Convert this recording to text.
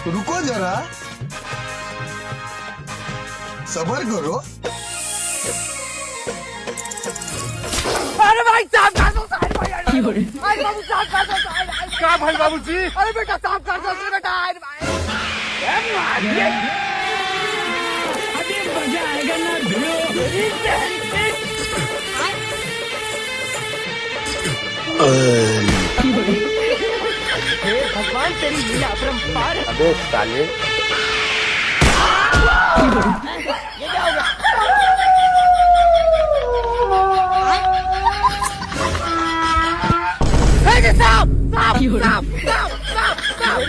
रुको जरा, सबर करो। अरे भाई साहब कर दो साइड भाई। अरे बाबू साहब कर दो साइड। क्या भाई बाबू जी? अरे बेटा साहब कर दो बेटा। अरे भाई अभी मजा आएगा ना भिड़ो। हे भगवान तेरी लीला अपरंपार है। अबे साले, साहब साहब साहब साहब साहब